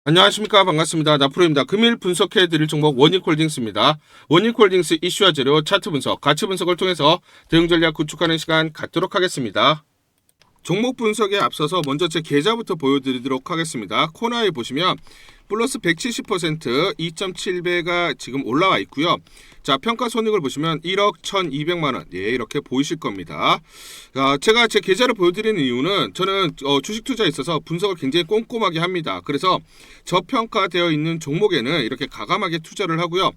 안녕하십니까. 반갑습니다. 나프로입니다. 금일 분석해드릴 종목 원익홀딩스입니다. 원익홀딩스 이슈와 재료, 차트 분석, 가치 분석을 통해서 대응 전략 구축하는 시간 갖도록 하겠습니다. 종목 분석에 앞서서 먼저 제 계좌부터 보여드리도록 하겠습니다. 코너에 보시면 플러스 170% 2.7배가 지금 올라와 있고요. 자, 평가 손익을 보시면 1억 1,200만원. 예, 이렇게 보이실 겁니다. 제가 제 계좌를 보여드리는 이유는 저는 주식 투자에 있어서 분석을 굉장히 꼼꼼하게 합니다. 그래서 저평가되어 있는 종목에는 이렇게 가감하게 투자를 하고요.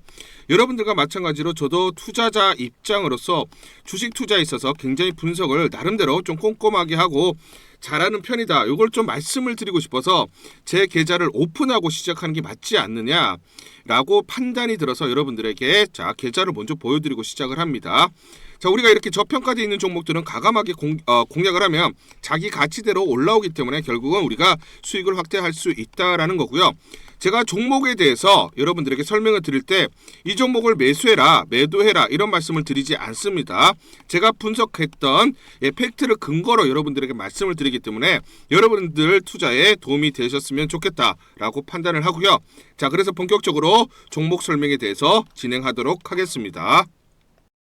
여러분들과 마찬가지로 저도 투자자 입장으로서 주식 투자에 있어서 굉장히 분석을 나름대로 좀 꼼꼼하게 하고 잘하는 편이다. 이걸 좀 말씀을 드리고 싶어서 제 계좌를 오픈하고 시작하는 게 맞지 않느냐라고 판단이 들어서 여러분들에게 자 계좌를 먼저 보여드리고 시작을 합니다. 자, 우리가 이렇게 저평가되어 있는 종목들은 가감하게 공략을 하면 자기 가치대로 올라오기 때문에 결국은 우리가 수익을 확대할 수 있다라는 거고요. 제가 종목에 대해서 여러분들에게 설명을 드릴 때 이 종목을 매수해라, 매도해라 이런 말씀을 드리지 않습니다. 제가 분석했던 팩트를 근거로 여러분들에게 말씀을 드리기 때문에 여러분들 투자에 도움이 되셨으면 좋겠다라고 판단을 하고요. 자, 그래서 본격적으로 종목 설명에 대해서 진행하도록 하겠습니다.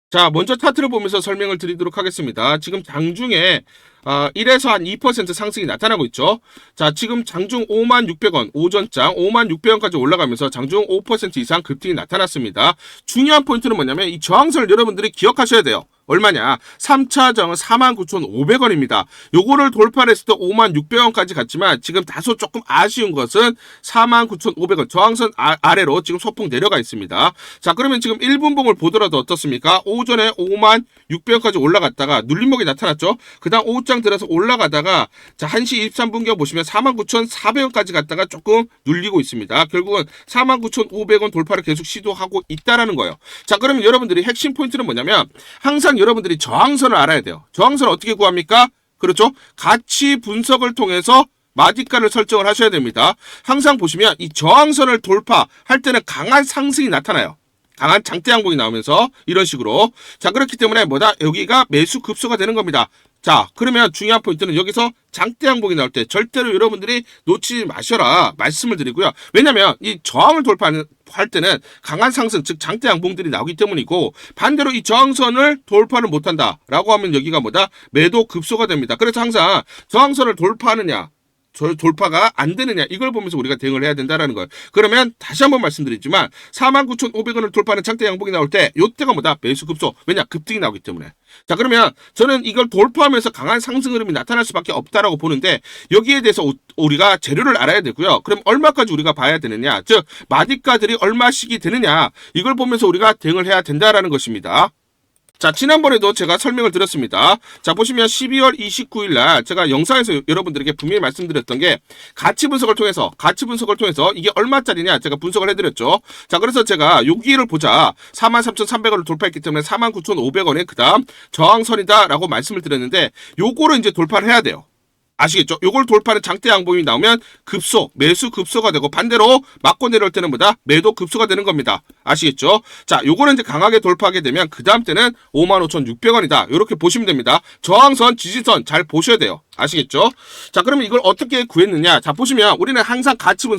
자, 먼저 차트를 보면서 설명을 드리도록 하겠습니다. 지금 장중에 1에서 한 2% 상승이 나타나고 있죠. 자, 지금 장중 56,600원, 오전장 56,600원까지 올라가면서 장중 5% 이상 급등이 나타났습니다. 중요한 포인트는 뭐냐면 이 저항선을 여러분들이 기억하셔야 돼요. 얼마냐? 3차 저항은 49,500원입니다. 요거를 돌파를 했을 때 56,600원까지 갔지만 지금 다소 조금 아쉬운 것은 49,500원 저항선 아래로 지금 소폭 내려가 있습니다. 자, 그러면 지금 1분봉을 보더라도 어떻습니까? 오전에 56,000원까지 올라갔다가 눌림목이 나타났죠. 그 다음 오후장 들어서 올라가다가 자 1시 23분경 보시면 49,400원까지 갔다가 조금 눌리고 있습니다. 결국은 49,500원 돌파를 계속 시도하고 있다라는 거예요. 자, 그러면 여러분들이 핵심 포인트는 뭐냐면 항상 여러분들이 저항선을 알아야 돼요. 저항선을 어떻게 구합니까? 그렇죠? 가치 분석을 통해서 마디가를 설정을 하셔야 됩니다. 항상 보시면 이 저항선을 돌파할 때는 강한 상승이 나타나요. 강한 장대 양봉이 나오면서 이런 식으로. 자, 그렇기 때문에 뭐다? 여기가 매수 급소가 되는 겁니다. 자, 그러면 중요한 포인트는 여기서 장대 양봉이 나올 때 절대로 여러분들이 놓치지 마셔라 말씀을 드리고요. 왜냐면 이 저항을 돌파할 때는 강한 상승, 즉 장대 양봉들이 나오기 때문이고 반대로 이 저항선을 돌파를 못한다라고 하면 여기가 뭐다? 매도 급소가 됩니다. 그래서 항상 저항선을 돌파하느냐 돌파가 안 되느냐 이걸 보면서 우리가 대응을 해야 된다라는 거예요. 그러면 다시 한번 말씀드리지만 49,500원을 돌파하는 장대 양봉이 나올 때 이때가 뭐다? 매수 급소. 왜냐? 급등이 나오기 때문에. 자, 그러면 저는 이걸 돌파하면서 강한 상승 흐름이 나타날 수밖에 없다라고 보는데 여기에 대해서 우리가 재료를 알아야 되고요. 그럼 얼마까지 우리가 봐야 되느냐? 즉 마디가들이 얼마씩이 되느냐 이걸 보면서 우리가 대응을 해야 된다라는 것입니다. 자, 지난번에도 제가 설명을 드렸습니다. 자, 보시면 12월 29일 날 제가 영상에서 여러분들에게 분명히 말씀드렸던 게 가치 분석을 통해서 이게 얼마짜리냐 제가 분석을 해드렸죠. 자, 그래서 제가 여기를 보자 43,300원을 돌파했기 때문에 49,500원에 그 다음 저항선이다 라고 말씀을 드렸는데 요거를 이제 돌파를 해야 돼요. 아시겠죠? 요걸 돌파하는 장대 양봉이 나오면 급소, 매수 급소가 되고 반대로 맞고 내려올 때는 뭐다? 매도 급소가 되는 겁니다. 아시겠죠? 자, 요거는 이제 강하게 돌파하게 되면 그 다음 때는 55,600원이다. 요렇게 보시면 됩니다. 저항선, 지지선 잘 보셔야 돼요. 아시겠죠? 자, 그러면 이걸 어떻게 구했느냐? 자, 보시면 우리는 항상 가치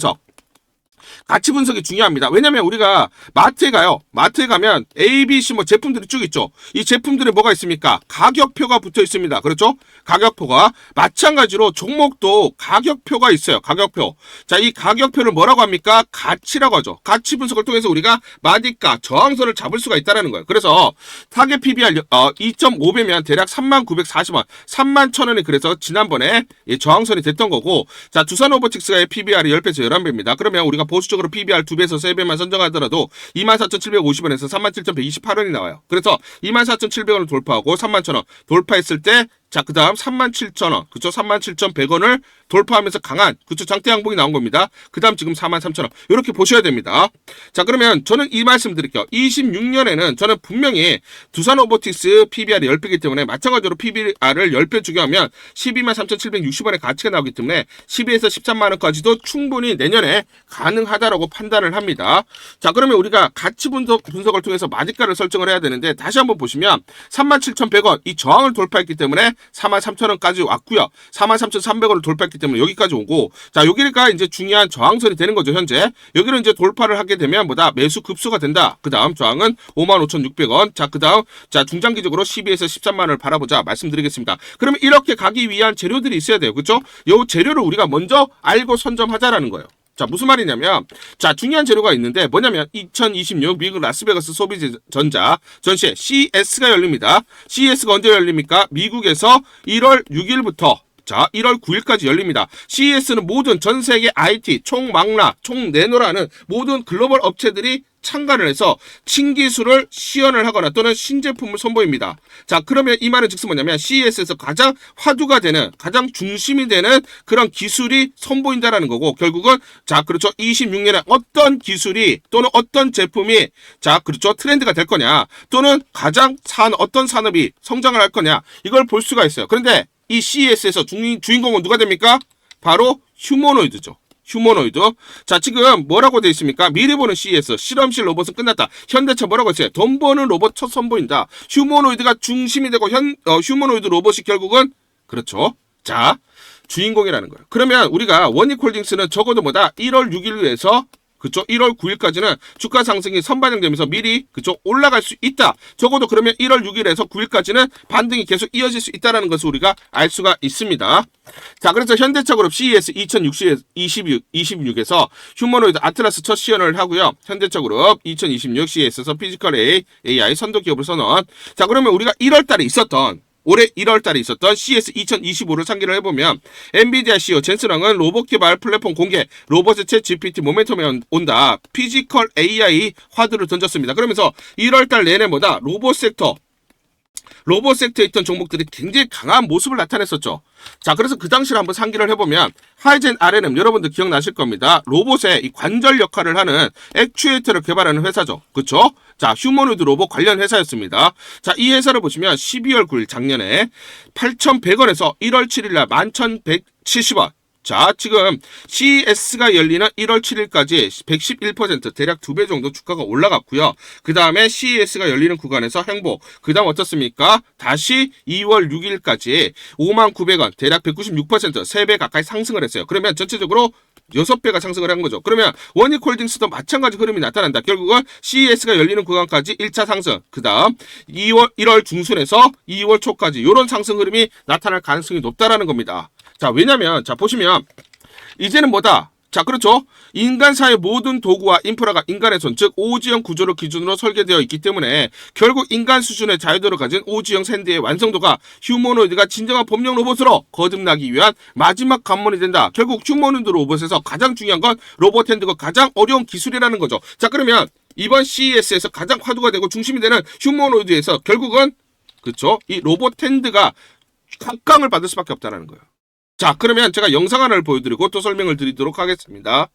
분석이 중요합니다. 왜냐면 우리가 마트에 가요. 마트에 가면 A, B, C 뭐 제품들이 쭉 있죠. 이 제품들에 뭐가 있습니까? 가격표가 붙어 있습니다. 그렇죠? 가격표가. 마찬가지로 종목도 가격표가 있어요. 가격표. 자, 이 가격표를 뭐라고 합니까? 가치라고 하죠. 가치 분석을 통해서 우리가 마디가 저항선을 잡을 수가 있다는 거예요. 그래서 타겟 PBR 2.5배면 대략 39,40원, 31,000원이 그래서 지난번에 저항선이 됐던 거고, 자, 두산오버틱스의 PBR이 10배에서 11배입니다. 그러면 우리가 보수적으로 PBR 2배에서 3배만 선정하더라도 24,750원에서 37,128원이 나와요. 그래서 24,700원을 돌파하고 31,000원 돌파했을 때 자, 그 다음 37,000원, 그쵸? 37,100원을 돌파하면서 강한, 그쵸? 장대 양봉이 나온 겁니다. 그 다음 지금 43,000원. 이렇게 보셔야 됩니다. 자, 그러면 저는 이 말씀 드릴게요. 26년에는 저는 분명히 두산 오버틱스 PBR이 10배이기 때문에 마찬가지로 PBR을 10배 주기하면 123,760원의 가치가 나오기 때문에 12에서 13만원까지도 충분히 내년에 가능하다라고 판단을 합니다. 자, 그러면 우리가 가치 분석을 통해서 마디가를 설정을 해야 되는데 다시 한번 보시면 37,100원 이 저항을 돌파했기 때문에 43,000원까지 왔고요. 43,300원을 돌파했기 때문에 여기까지 오고, 자, 여기가 이제 중요한 저항선이 되는 거죠, 현재. 여기를 이제 돌파를 하게 되면 뭐다? 매수 급수가 된다. 그 다음 저항은 55,600원. 자, 그 다음, 자, 중장기적으로 12에서 13만원을 바라보자 말씀드리겠습니다. 그러면 이렇게 가기 위한 재료들이 있어야 돼요. 그쵸? 요 재료를 우리가 먼저 알고 선점하자라는 거예요. 자, 무슨 말이냐면, 자, 중요한 재료가 있는데 뭐냐면 2026 미국 라스베가스 소비전자 전시회 CES가 열립니다. CES가 언제 열립니까? 미국에서 1월 6일부터 자, 1월 9일까지 열립니다. CES는 모든 전 세계 IT, 총망라, 총내노라는 모든 글로벌 업체들이 참가를 해서 신기술을 시연을 하거나 또는 신제품을 선보입니다. 자, 그러면 이 말은 즉슨 뭐냐면 CES에서 가장 화두가 되는, 가장 중심이 되는 그런 기술이 선보인다라는 거고, 결국은 자, 그렇죠. 26년에 어떤 기술이 또는 어떤 제품이 자, 그렇죠. 트렌드가 될 거냐, 또는 가장 어떤 산업이 성장을 할 거냐, 이걸 볼 수가 있어요. 그런데 이 CES에서 주인공은 누가 됩니까? 바로 휴머노이드죠. 휴머노이드. 자, 지금 뭐라고 되어 있습니까? 미리 보는 CES, 실험실 로봇은 끝났다. 현대차 뭐라고 했어요? 돈 버는 로봇 첫 선보인다. 휴머노이드가 중심이 되고 휴머노이드 로봇이 결국은 그렇죠. 자, 주인공이라는 거예요. 그러면 우리가 원익홀딩스는 적어도 뭐다? 1월 6일에서 그쪽 1월 9일까지는 주가 상승이 선반영되면서 미리 그쪽 올라갈 수 있다. 적어도 그러면 1월 6일에서 9일까지는 반등이 계속 이어질 수 있다는 것을 우리가 알 수가 있습니다. 자, 그래서 현대차그룹 CES 2026에서 휴머노이드 아틀라스 첫 시연을 하고요. 현대차그룹 2026 CES에서 피지컬 AI 선도 기업을 선언. 자, 그러면 우리가 1월 달에 있었던 올해 1월 달에 있었던 CES 2025를 상기를 해보면 엔비디아 CEO 젠슨왕은 로봇 개발 플랫폼 공개, 로봇의 챗 GPT 모멘텀에 온다. 피지컬 AI 화두를 던졌습니다. 그러면서 1월 달 내내 뭐다? 로봇 섹터에 있던 종목들이 굉장히 강한 모습을 나타냈었죠. 자, 그래서 그 당시를 한번 상기를 해보면 하이젠 RNM 여러분들 기억나실 겁니다. 로봇의 이 관절 역할을 하는 액추에이터를 개발하는 회사죠. 그쵸? 자, 휴머노이드 로봇 관련 회사였습니다. 자, 이 회사를 보시면 12월 9일 작년에 8,100원에서 1월 7일 날 11,170원. 자, 지금 CES가 열리는 1월 7일까지 111% 대략 2배 정도 주가가 올라갔고요. 그 다음에 CES가 열리는 구간에서 행보. 그 다음 어떻습니까? 다시 2월 6일까지 59,900원 대략 196% 3배 가까이 상승을 했어요. 그러면 전체적으로 6배가 상승을 한 거죠. 그러면 원익홀딩스도 마찬가지 흐름이 나타난다. 결국은 CES가 열리는 구간까지 1차 상승, 그 다음 1월 중순에서 2월 초까지 이런 상승 흐름이 나타날 가능성이 높다라는 겁니다. 자, 왜냐면 자, 보시면 이제는 뭐다? 자, 그렇죠. 인간사의 모든 도구와 인프라가 인간의 손, 즉 오지형 구조를 기준으로 설계되어 있기 때문에 결국 인간 수준의 자유도를 가진 오지형 샌드의 완성도가 휴머노이드가 진정한 범용 로봇으로 거듭나기 위한 마지막 관문이 된다. 결국 휴머노이드 로봇에서 가장 중요한 건 로봇 핸드가 가장 어려운 기술이라는 거죠. 자, 그러면 이번 CES에서 가장 화두가 되고 중심이 되는 휴머노이드에서 결국은 그렇죠. 이 로봇 핸드가 각광을 받을 수밖에 없다는 거예요. 자, 그러면 제가 영상 하나를 보여드리고 또 설명을 드리도록 하겠습니다.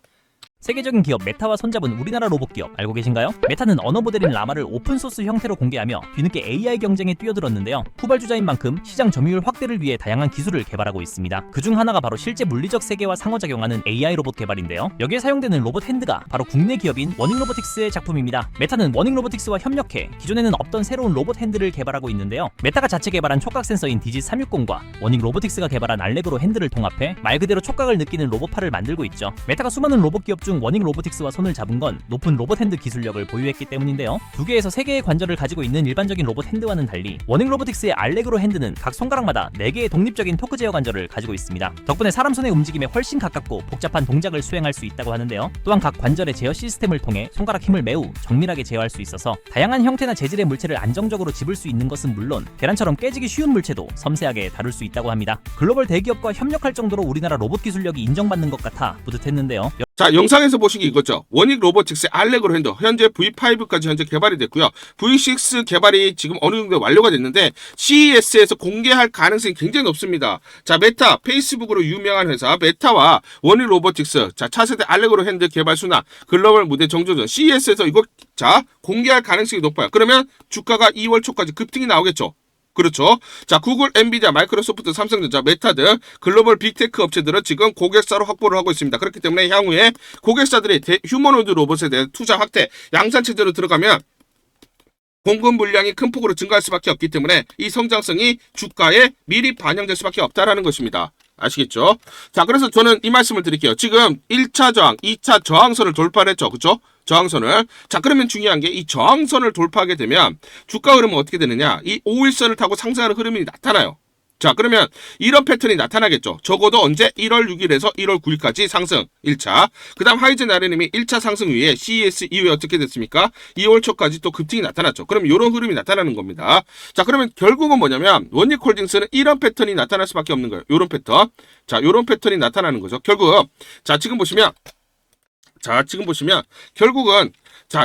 세계적인 기업 메타와 손잡은 우리나라 로봇 기업 알고 계신가요? 메타는 언어 모델인 라마를 오픈소스 형태로 공개하며 뒤늦게 AI 경쟁에 뛰어들었는데요. 후발주자인 만큼 시장 점유율 확대를 위해 다양한 기술을 개발하고 있습니다. 그중 하나가 바로 실제 물리적 세계와 상호작용하는 AI 로봇 개발인데요. 여기에 사용되는 로봇 핸드가 바로 국내 기업인 워닝로보틱스의 작품입니다. 메타는 워닝로보틱스와 협력해 기존에는 없던 새로운 로봇 핸드를 개발하고 있는데요. 메타가 자체 개발한 촉각 센서인 디지360과 워닝로보틱스가 개발한 알레그로 핸드를 통합해 말 그대로 촉각을 느끼는 로봇팔을 만들고 있죠. 메타가 수많은 로봇 기업 중 워닝 로보틱스와 손을 잡은 건 높은 로봇 핸드 기술력을 보유했기 때문인데요. 2개에서 3개의 관절을 가지고 있는 일반적인 로봇 핸드와는 달리 워닝 로보틱스의 알레그로 핸드는 각 손가락마다 4개의 독립적인 토크 제어 관절을 가지고 있습니다. 덕분에 사람 손의 움직임에 훨씬 가깝고 복잡한 동작을 수행할 수 있다고 하는데요. 또한 각 관절의 제어 시스템을 통해 손가락 힘을 매우 정밀하게 제어할 수 있어서 다양한 형태나 재질의 물체를 안정적으로 집을 수 있는 것은 물론 계란처럼 깨지기 쉬운 물체도 섬세하게 다룰 수 있다고 합니다. 글로벌 대기업과 협력할 정도로 우리나라 로봇 기술력이 인정받는 것 같아 뿌듯했는데요. 자, 영상에서 보시기 이거죠. 원익 로보틱스의 알레그로 핸드 현재 V5까지 현재 개발이 됐고요. V6 개발이 지금 어느 정도 완료가 됐는데 CES에서 공개할 가능성이 굉장히 높습니다. 자, 메타, 페이스북으로 유명한 회사 메타와 원익 로보틱스, 자, 차세대 알레그로 핸드 개발 순환, 글로벌 무대 정조전 CES에서 이거 자, 공개할 가능성이 높아요. 그러면 주가가 2월 초까지 급등이 나오겠죠. 그렇죠. 자, 구글, 엔비디아, 마이크로소프트, 삼성전자, 메타 등 글로벌 빅테크 업체들은 지금 고객사로 확보를 하고 있습니다. 그렇기 때문에 향후에 고객사들이 휴머노이드 로봇에 대한 투자 확대, 양산 체제로 들어가면 공급 물량이 큰 폭으로 증가할 수밖에 없기 때문에 이 성장성이 주가에 미리 반영될 수밖에 없다라는 것입니다. 아시겠죠? 자, 그래서 저는 이 말씀을 드릴게요. 지금 1차 저항, 2차 저항선을 돌파를 했죠. 그쵸? 저항선을. 자, 그러면 중요한 게 이 저항선을 돌파하게 되면 주가 흐름은 어떻게 되느냐? 이 5일선을 타고 상승하는 흐름이 나타나요. 자, 그러면 이런 패턴이 나타나겠죠. 적어도 언제? 1월 6일에서 1월 9일까지 상승 1차. 그 다음 하이젠 RNM이 1차 상승 위에 CES 이후에 어떻게 됐습니까? 2월 초까지 또 급등이 나타났죠. 그럼 이런 흐름이 나타나는 겁니다. 자, 그러면 결국은 뭐냐면 원익홀딩스는 이런 패턴이 나타날 수밖에 없는 거예요. 이런 패턴. 자, 이런 패턴이 나타나는 거죠. 결국 지금 보시면 결국은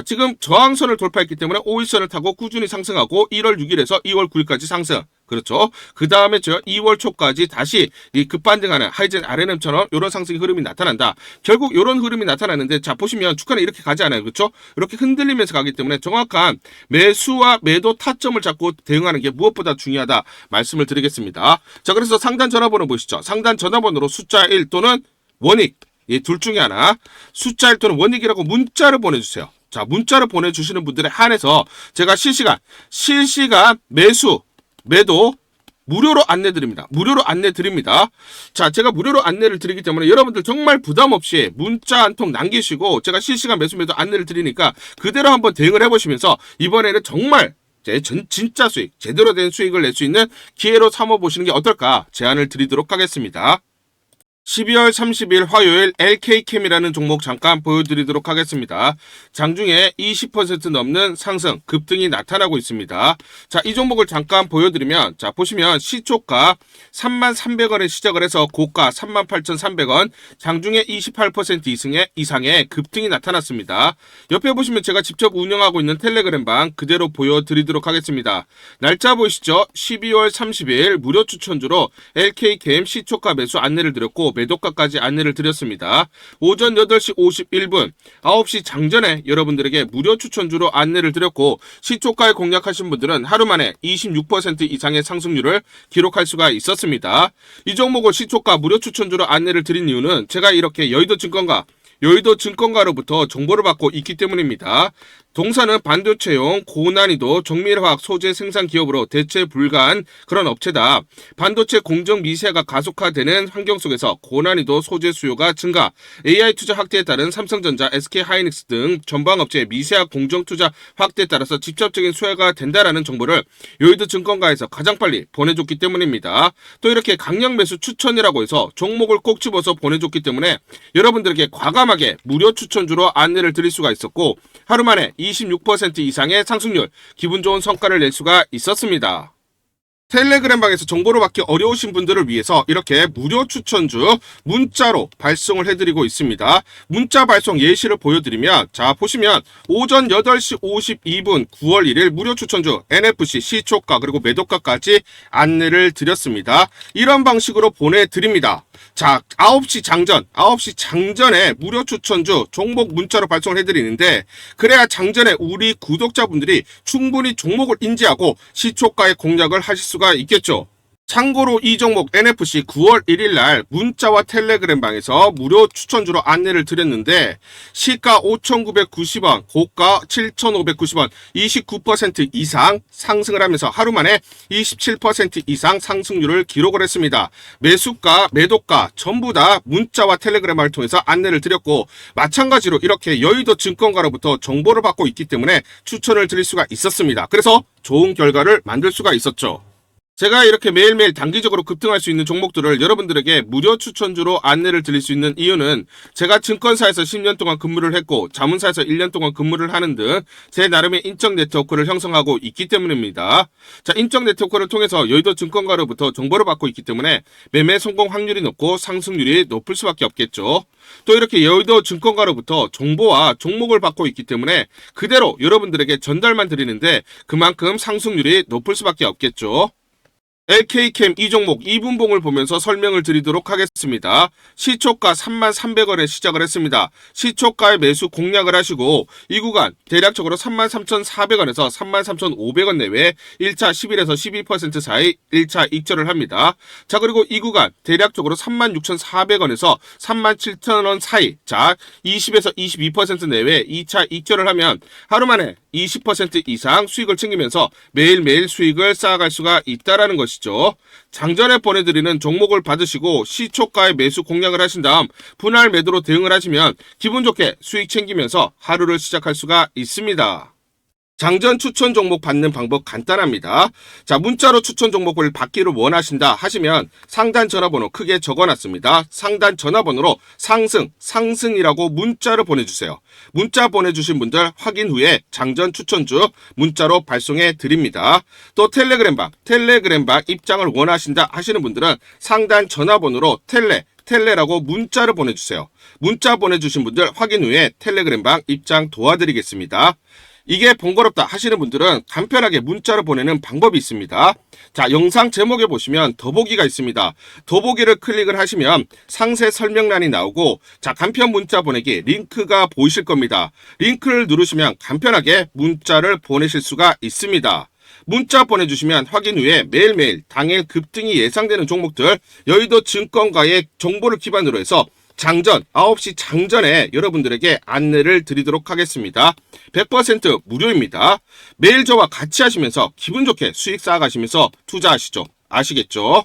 지금 저항선을 돌파했기 때문에 5일선을 타고 꾸준히 상승하고 1월 6일에서 2월 9일까지 상승. 그렇죠. 그 다음에 저 2월 초까지 다시 이 급반등하는 하이젠 RNM처럼 이런 상승의 흐름이 나타난다. 결국 이런 흐름이 나타나는데 자, 보시면 주가는 이렇게 가지 않아요. 그렇죠? 이렇게 흔들리면서 가기 때문에 정확한 매수와 매도 타점을 잡고 대응하는 게 무엇보다 중요하다 말씀을 드리겠습니다. 자, 그래서 상단 전화번호 보시죠. 상단 전화번호로 숫자 1 또는 원익 이 둘 중에 하나 숫자 1 또는 원익이라고 문자를 보내주세요. 자, 문자를 보내주시는 분들에 한해서 제가 실시간 매수 매도 무료로 안내드립니다. 무료로 안내드립니다. 자, 제가 무료로 안내를 드리기 때문에 여러분들 정말 부담 없이 문자 한 통 남기시고 제가 실시간 매수 매도 안내를 드리니까 그대로 한번 대응을 해보시면서 이번에는 정말 진짜 수익, 제대로 된 수익을 낼 수 있는 기회로 삼아보시는 게 어떨까 제안을 드리도록 하겠습니다. 12월 30일 화요일 LK캠이라는 종목 잠깐 보여드리도록 하겠습니다. 장중에 20% 넘는 상승, 급등이 나타나고 있습니다. 자, 이 종목을 잠깐 보여드리면 자, 보시면 시초가 33,300원에 시작을 해서 고가 38,300원, 장중에 28% 이상의 급등이 나타났습니다. 옆에 보시면 제가 직접 운영하고 있는 텔레그램방 그대로 보여드리도록 하겠습니다. 날짜 보이시죠? 12월 30일 무료 추천주로 LK캠 시초가 매수 안내를 드렸고 매도가까지 안내를 드렸습니다. 오전 8시 51분 9시 장전에 여러분들에게 무료 추천주로 안내를 드렸고 시초가에 공략하신 분들은 하루 만에 26% 이상의 상승률을 기록할 수가 있었습니다. 이 종목을 시초가 무료 추천주로 안내를 드린 이유는 제가 이렇게 여의도증권가로부터 정보를 받고 있기 때문입니다. 동사는 반도체용 고난이도 정밀화학 소재 생산 기업으로 대체 불가한 그런 업체다. 반도체 공정 미세화가 가속화되는 환경 속에서 고난이도 소재 수요가 증가, AI 투자 확대에 따른 삼성전자, SK하이닉스 등 전방업체의 미세화 공정 투자 확대에 따라서 직접적인 수혜가 된다라는 정보를 여의도증권가에서 가장 빨리 보내줬기 때문입니다. 또 이렇게 강력 매수 추천이라고 해서 종목을 꼭 집어서 보내줬기 때문에 여러분들에게 과감하게 무료 추천주로 안내를 드릴 수가 있었고 하루 만에 26% 이상의 상승률, 기분 좋은 성과를 낼 수가 있었습니다. 텔레그램방에서 정보를 받기 어려우신 분들을 위해서 이렇게 무료 추천주 문자로 발송을 해드리고 있습니다. 문자 발송 예시를 보여드리면 자, 보시면 오전 8시 52분 9월 1일 무료 추천주 NFC 시초가 그리고 매도가까지 안내를 드렸습니다. 이런 방식으로 보내드립니다. 자, 9시 장전에 무료 추천주 종목 문자로 발송을 해드리는데 그래야 장전에 우리 구독자분들이 충분히 종목을 인지하고 시초가의 공략을 하실 수가 있겠죠. 참고로 이 종목 NFC 9월 1일 날 문자와 텔레그램방에서 무료 추천주로 안내를 드렸는데 시가 5,990원, 고가 7,590원, 29% 이상 상승을 하면서 하루 만에 27% 이상 상승률을 기록을 했습니다. 매수가, 매도가 전부 다 문자와 텔레그램을 통해서 안내를 드렸고 마찬가지로 이렇게 여의도 증권가로부터 정보를 받고 있기 때문에 추천을 드릴 수가 있었습니다. 그래서 좋은 결과를 만들 수가 있었죠. 제가 이렇게 매일매일 단기적으로 급등할 수 있는 종목들을 여러분들에게 무료 추천주로 안내를 드릴 수 있는 이유는 제가 증권사에서 10년 동안 근무를 했고 자문사에서 1년 동안 근무를 하는 등 제 나름의 인적 네트워크를 형성하고 있기 때문입니다. 자, 인적 네트워크를 통해서 여의도 증권가로부터 정보를 받고 있기 때문에 매매 성공 확률이 높고 상승률이 높을 수밖에 없겠죠. 또 이렇게 여의도 증권가로부터 정보와 종목을 받고 있기 때문에 그대로 여러분들에게 전달만 드리는데 그만큼 상승률이 높을 수밖에 없겠죠. LK캠 이 종목 2분봉을 보면서 설명을 드리도록 하겠습니다. 있습니다. 시초가 33,300원에 시작을 했습니다. 시초가의 매수 공략을 하시고 이 구간 대략적으로 33,400원에서 33,500원 내외 1차 11에서 12% 사이 1차 익절을 합니다. 자, 그리고 이 구간 대략적으로 36,400원에서 37,000원 사이, 자 20에서 22% 내외 2차 익절을 하면 하루 만에 20% 이상 수익을 챙기면서 매일매일 수익을 쌓아갈 수가 있다라는 것이죠. 장전에 보내드리는 종목을 받으시고 시초가의 매수 공략을 하신 다음 분할 매도로 대응을 하시면 기분 좋게 수익 챙기면서 하루를 시작할 수가 있습니다. 장전 추천 종목 받는 방법 간단합니다. 자, 문자로 추천 종목을 받기를 원하신다 하시면 상단 전화번호 크게 적어놨습니다. 상단 전화번호로 상승이라고 문자를 보내주세요. 문자 보내주신 분들 확인 후에 장전 추천주 문자로 발송해 드립니다. 또 텔레그램방 입장을 원하신다 하시는 분들은 상단 전화번호로 텔레라고 문자를 보내주세요. 문자 보내주신 분들 확인 후에 텔레그램방 입장 도와드리겠습니다. 이게 번거롭다 하시는 분들은 간편하게 문자로 보내는 방법이 있습니다. 자, 영상 제목에 보시면 더보기가 있습니다. 더보기를 클릭을 하시면 상세 설명란이 나오고 자, 간편 문자 보내기 링크가 보이실 겁니다. 링크를 누르시면 간편하게 문자를 보내실 수가 있습니다. 문자 보내주시면 확인 후에 매일매일 당일 급등이 예상되는 종목들 여의도 증권가의 정보를 기반으로 해서 장전 9시 장전에 여러분들에게 안내를 드리도록 하겠습니다. 100% 무료입니다. 매일 저와 같이 하시면서 기분 좋게 수익 쌓아가시면서 투자하시죠. 아시겠죠?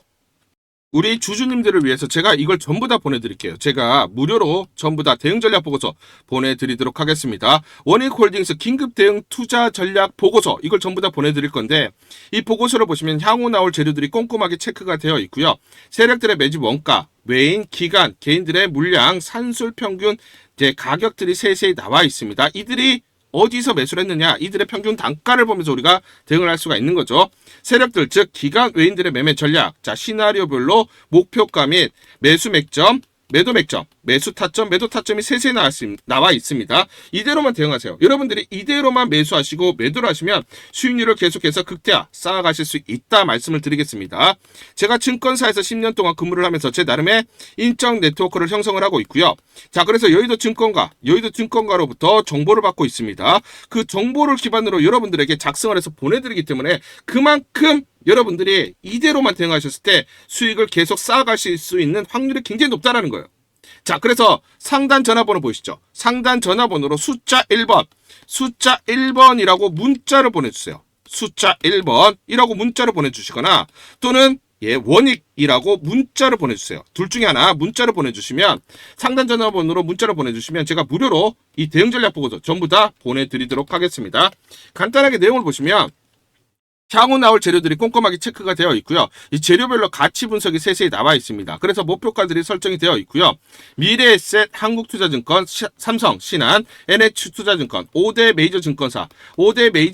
우리 주주님들을 위해서 제가 이걸 전부 다 보내드릴게요. 제가 무료로 전부 다 대응 전략 보고서 보내드리도록 하겠습니다. 원익홀딩스 긴급 대응 투자 전략 보고서 이걸 전부 다 보내드릴 건데 이 보고서를 보시면 향후 나올 재료들이 꼼꼼하게 체크가 되어 있고요. 세력들의 매집 원가, 외인, 기간, 개인들의 물량, 산술 평균 가격들이 세세히 나와 있습니다. 이들이 어디서 매수를 했느냐, 이들의 평균 단가를 보면서 우리가 대응을 할 수가 있는 거죠. 세력들, 즉 기관 외인들의 매매 전략, 자 시나리오별로 목표가 및 매수 맥점, 매도 맥점, 매수 타점, 매도 타점이 세세히 나와 있습니다. 이대로만 대응하세요. 여러분들이 이대로만 매수하시고 매도를 하시면 수익률을 계속해서 극대화 쌓아가실 수 있다 말씀을 드리겠습니다. 제가 증권사에서 10년 동안 근무를 하면서 제 나름의 인적 네트워크를 형성을 하고 있고요. 자, 그래서 여의도 증권가로부터 정보를 받고 있습니다. 그 정보를 기반으로 여러분들에게 작성을 해서 보내드리기 때문에 그만큼 여러분들이 이대로만 대응하셨을 때 수익을 계속 쌓아가실 수 있는 확률이 굉장히 높다는 거예요. 자, 그래서 상단 전화번호 보이시죠? 상단 전화번호로 숫자 1번이라고 문자를 보내주세요. 숫자 1번이라고 문자를 보내주시거나 또는 원익이라고 문자를 보내주세요. 둘 중에 하나 문자를 보내주시면 상단 전화번호로 문자를 보내주시면 제가 무료로 이 대응 전략 보고서 전부 다 보내드리도록 하겠습니다. 간단하게 내용을 보시면 향후 나올 재료들이 꼼꼼하게 체크가 되어 있고요. 이 재료별로 가치 분석이 세세히 나와 있습니다. 그래서 목표가들이 설정이 되어 있고요. 미래에셋, 한국투자증권, 삼성, 신한, NH투자증권 5대 메이저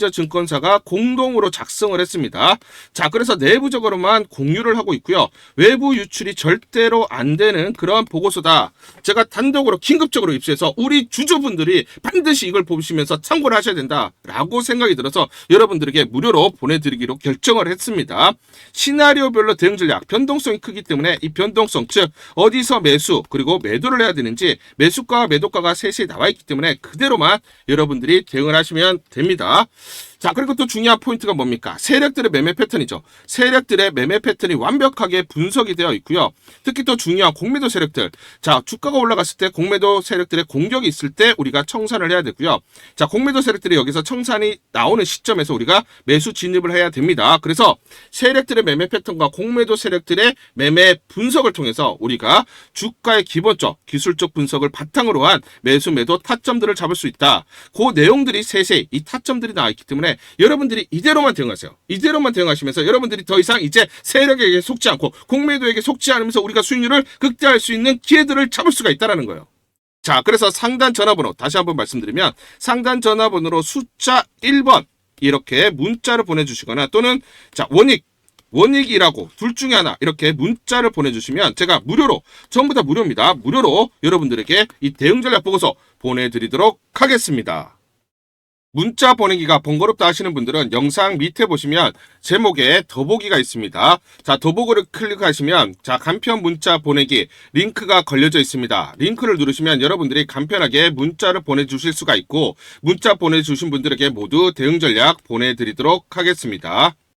증권사가 공동으로 작성을 했습니다. 자, 그래서 내부적으로만 공유를 하고 있고요. 외부 유출이 절대로 안 되는 그런 보고서다. 제가 단독으로 긴급적으로 입수해서 우리 주주분들이 반드시 이걸 보시면서 참고를 하셔야 된다라고 생각이 들어서 여러분들에게 무료로 보내드리기로 결정을 했습니다. 시나리오별로 대응 전략, 변동성이 크기 때문에 이 변동성, 즉 어디서 매수 그리고 매도를 해야 되는지 매수가와 매도가가 세세히 나와 있기 때문에 그대로만 여러분들이 대응을 하시면 됩니다. 자, 그리고 또 중요한 포인트가 뭡니까? 세력들의 매매 패턴이죠. 세력들의 매매 패턴이 완벽하게 분석이 되어 있고요. 특히 또 중요한 공매도 세력들. 자, 주가가 올라갔을 때 공매도 세력들의 공격이 있을 때 우리가 청산을 해야 되고요. 자, 공매도 세력들이 여기서 청산이 나오는 시점에서 우리가 매수 진입을 해야 됩니다. 그래서 세력들의 매매 패턴과 공매도 세력들의 매매 분석을 통해서 우리가 주가의 기본적, 기술적 분석을 바탕으로 한 매수, 매도 타점들을 잡을 수 있다. 그 내용들이 세세히 이 타점들이 나와 있기 때문에 여러분들이 이대로만 대응하세요. 이대로만 대응하시면서 여러분들이 더 이상 이제 세력에게 속지 않고 공매도에게 속지 않으면서 우리가 수익률을 극대화할 수 있는 기회들을 잡을 수가 있다는 거예요. 자, 그래서 상단 전화번호 다시 한번 말씀드리면 상단 전화번호로 숫자 1번 이렇게 문자를 보내주시거나 또는 자 원익이라고 둘 중에 하나 이렇게 문자를 보내주시면 제가 무료로 전부 다 무료입니다. 무료로 여러분들에게 이 대응 전략 보고서 보내드리도록 하겠습니다. 문자 보내기가 번거롭다 하시는 분들은 영상 밑에 보시면 제목에 더보기가 있습니다. 자, 더보기를 클릭하시면 자, 간편 문자 보내기 링크가 걸려져 있습니다. 링크를 누르시면 여러분들이 간편하게 문자를 보내주실 수가 있고 문자 보내주신 분들에게 모두 대응 전략 보내드리도록 하겠습니다.